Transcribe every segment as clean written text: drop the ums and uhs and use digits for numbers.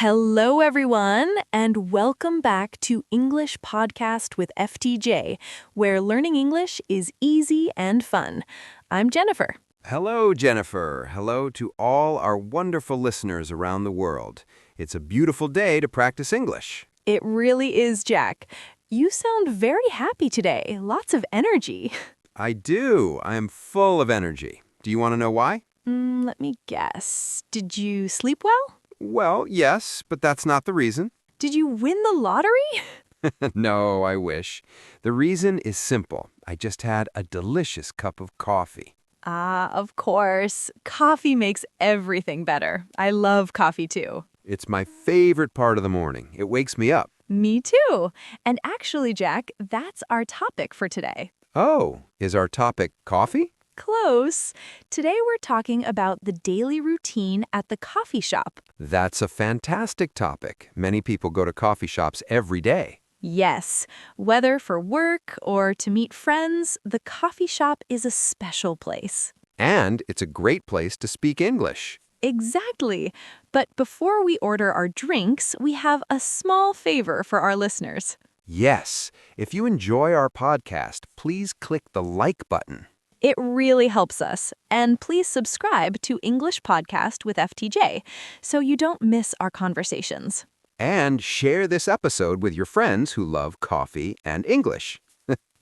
Hello, everyone, and welcome back to English Podcast with FTJ, where learning English is easy and fun. I'm Jennifer. Hello, Jennifer. Hello to all our wonderful listeners around the world. It's a beautiful day to practice English. It really is, Jack. You sound very happy today. Lots of energy. I do. I am full of energy. Do you want to know why? Let me guess. Did you sleep well? Well, yes, but that's not the reason. Did you win the lottery? No, I wish. The reason is simple. I just had a delicious cup of coffee. Ah, of course. Coffee makes everything better. I love coffee too. It's my favorite part of the morning. It wakes me up. Me too. And actually, Jack, that's our topic for today. Oh, is our topic coffee? Close. Today we're talking about the daily routine at the coffee shop. That's a fantastic topic. Many people go to coffee shops every day. Yes, whether for work or to meet friends, the coffee shop is a special place. And it's a great place to speak English. Exactly. But before we order our drinks, we have a small favor for our listeners. Yes, if you enjoy our podcast, please click the like button. It really helps us. And please subscribe to English Podcast with FTJ so you don't miss our conversations. And share this episode with your friends who love coffee and English.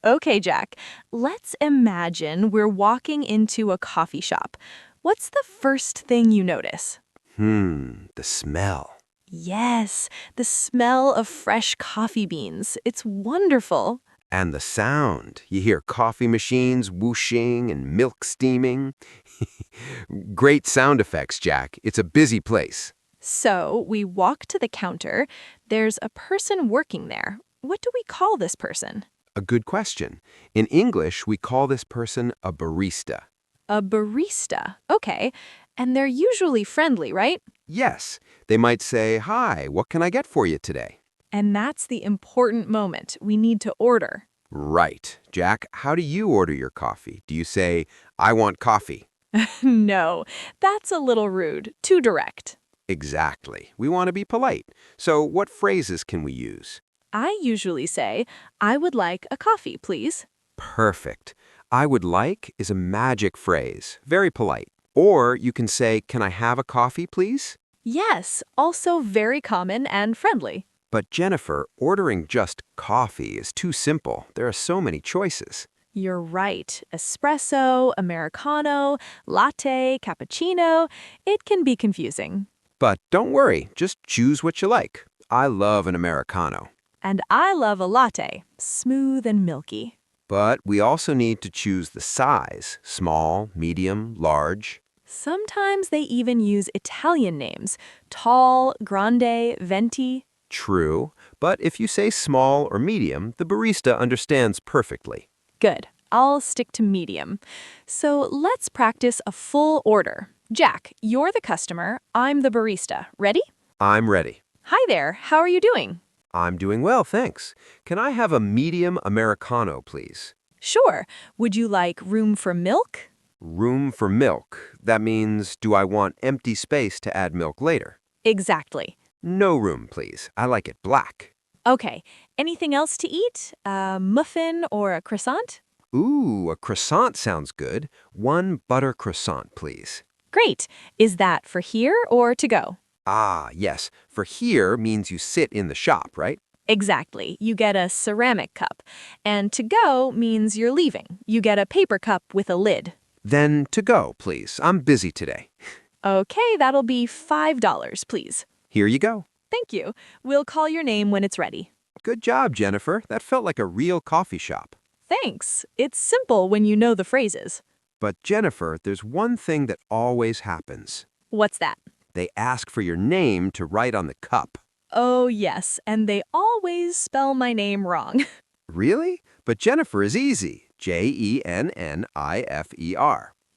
Okay, Jack, let's imagine we're walking into a coffee shop. What's the first thing you notice? The smell. Yes, the smell of fresh coffee beans. It's wonderful. And the sound. You hear coffee machines whooshing and milk steaming. Great sound effects, Jack. It's a busy place. So we walk to the counter. There's a person working there. What do we call this person? A good question. In English, we call this person a barista. A barista. Okay. And they're usually friendly, right? Yes, they might say, "Hi, what can I get for you today?" And that's the important moment. We need to order. Right. Jack, how do you order your coffee? Do you say, "I want coffee"? No, that's a little rude. Too direct. Exactly. We want to be polite. So what phrases can we use? I usually say, I would like a coffee, please. Perfect. I would like is a magic phrase. Very polite. Or you can say, "Can I have a coffee, please?" Yes, also very common and friendly. But Jennifer, ordering just coffee is too simple. There are so many choices. You're right. Espresso, Americano, latte, cappuccino. It can be confusing. But don't worry, just choose what you like. I love an Americano. And I love a latte, smooth and milky. But we also need to choose the size, small, medium, large. Sometimes they even use Italian names, tall, grande, venti. True, but if you say small or medium, the barista understands perfectly. Good. I'll stick to medium. So let's practice a full order. Jack, you're the customer. I'm the barista. Ready? I'm ready. Hi there. How are you doing? I'm doing well, thanks. Can I have a medium Americano, please? Sure. Would you like room for milk? Room for milk. That means, do I want empty space to add milk later? Exactly. No room, please. I like it black. Okay. Anything else to eat? A muffin or a croissant? Ooh, a croissant sounds good. One butter croissant, please. Great. Is that for here or to go? Ah, yes. For here means you sit in the shop, right? Exactly. You get a ceramic cup. And to go means you're leaving. You get a paper cup with a lid. Then to go, please. I'm busy today. Okay, that'll be $5, please. Here you go. Thank you. We'll call your name when it's ready. Good job, Jennifer. That felt like a real coffee shop. Thanks. It's simple when you know the phrases. But Jennifer, there's one thing that always happens. What's that? They ask for your name to write on the cup. Oh, yes, and they always spell my name wrong. Really? But Jennifer is easy. Jennifer.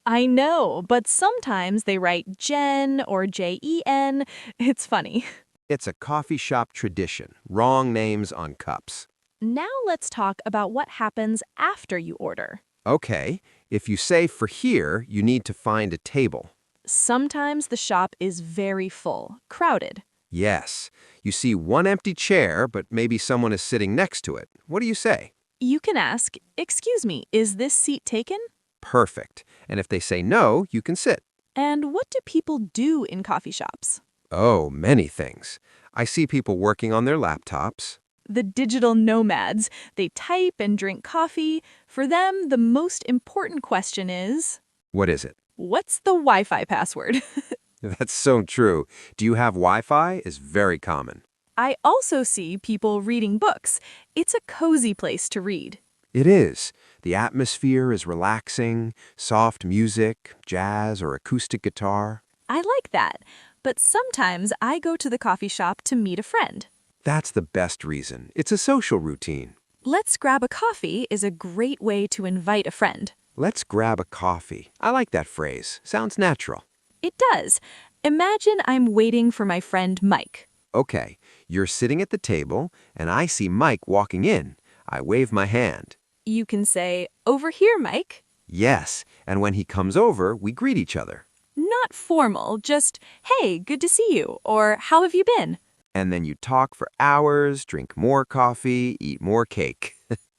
I know, but sometimes they write Jen or Jen. It's funny. It's a coffee shop tradition. Wrong names on cups. Now let's talk about what happens after you order. Okay, if you say for here, you need to find a table. Sometimes the shop is very full, crowded. Yes. You see one empty chair, but maybe someone is sitting next to it. What do you say? You can ask, "Excuse me, is this seat taken?" Perfect. And if they say no, you can sit. And what do people do in coffee shops? Oh, many things. I see people working on their laptops. The digital nomads. They type and drink coffee. For them, the most important question is, What is it? what's the Wi-Fi password? That's so true. Do you have Wi-Fi? Is very common. I also see people reading books. It's a cozy place to read. It is. The atmosphere is relaxing, soft music, jazz or acoustic guitar. I like that. But sometimes I go to the coffee shop to meet a friend. That's the best reason. It's a social routine. Let's grab a coffee is a great way to invite a friend. Let's grab a coffee. I like that phrase. Sounds natural. It does. Imagine I'm waiting for my friend Mike. Okay, you're sitting at the table, and I see Mike walking in. I wave my hand. You can say, "Over here, Mike." Yes, and when he comes over, we greet each other. Not formal, just, "Hey, good to see you," or "How have you been?" And then you talk for hours, drink more coffee, eat more cake.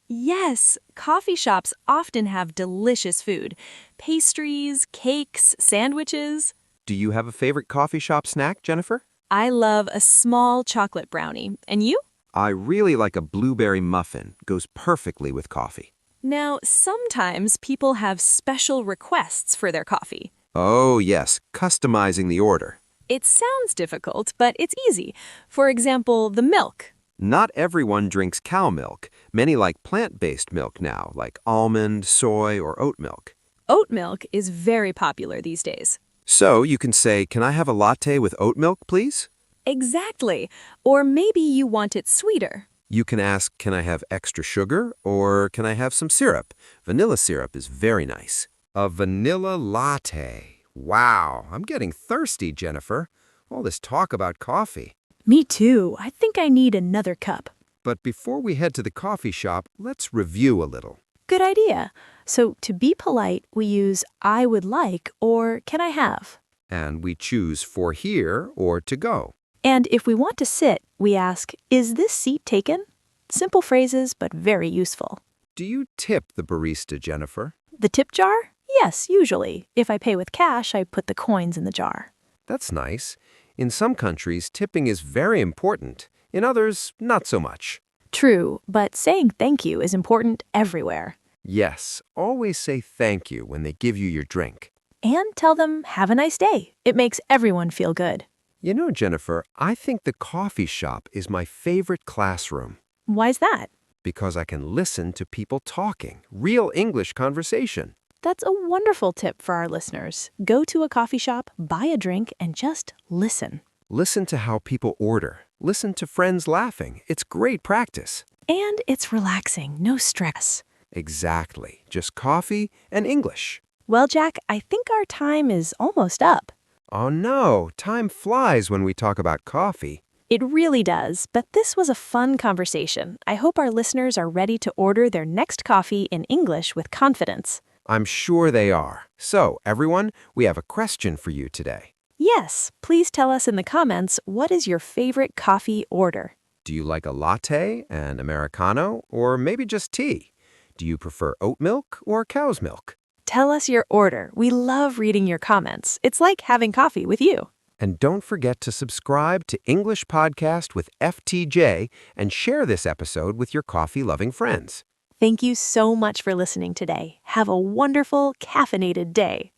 Yes, coffee shops often have delicious food. Pastries, cakes, sandwiches. Do you have a favorite coffee shop snack, Jennifer? I love a small chocolate brownie. And you? I really like a blueberry muffin. Goes perfectly with coffee. Now, sometimes people have special requests for their coffee. Oh, yes, customizing the order. It sounds difficult, but it's easy. For example, the milk. Not everyone drinks cow milk. Many like plant-based milk now, like almond, soy, or oat milk. Oat milk is very popular these days. So you can say, "Can I have a latte with oat milk, please?" Exactly. Or maybe you want it sweeter. You can ask, "Can I have extra sugar?" or "Can I have some syrup?" Vanilla syrup is very nice. A vanilla latte. Wow, I'm getting thirsty, Jennifer. All this talk about coffee. Me too. I think I need another cup. But before we head to the coffee shop, let's review a little. Good idea. So to be polite, we use "I would like" or "Can I have?" And we choose for here or to go. And if we want to sit, we ask, "Is this seat taken?" Simple phrases, but very useful. Do you tip the barista, Jennifer? The tip jar? Yes, usually. If I pay with cash, I put the coins in the jar. That's nice. In some countries, tipping is very important. In others, not so much. True, but saying thank you is important everywhere. Yes, always say thank you when they give you your drink. And tell them, "Have a nice day." It makes everyone feel good. You know, Jennifer, I think the coffee shop is my favorite classroom Why's that? because I can listen to people talking, real English conversation. That's a wonderful tip for our listeners. Go to a coffee shop, buy a drink, and just listen. Listen to how people order. Listen to friends laughing. It's great practice. And it's relaxing, no stress. Exactly. Just coffee and English. Well, Jack, I think our time is almost up. Oh no, time flies when we talk about coffee. It really does, but this was a fun conversation. I hope our listeners are ready to order their next coffee in English with confidence. I'm sure they are. So, everyone, we have a question for you today. Yes, please tell us in the comments, what is your favorite coffee order? Do you like a latte, an Americano, or maybe just tea? Do you prefer oat milk or cow's milk? Tell us your order. We love reading your comments. It's like having coffee with you. And don't forget to subscribe to English Podcast with FTJ and share this episode with your coffee-loving friends. Thank you so much for listening today. Have a wonderful, caffeinated day.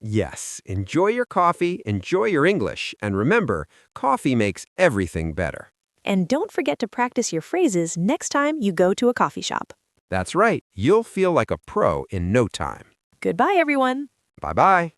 Yes, enjoy your coffee, enjoy your English, and remember, coffee makes everything better. And don't forget to practice your phrases next time you go to a coffee shop. That's right, you'll feel like a pro in no time. Goodbye, everyone. Bye-bye.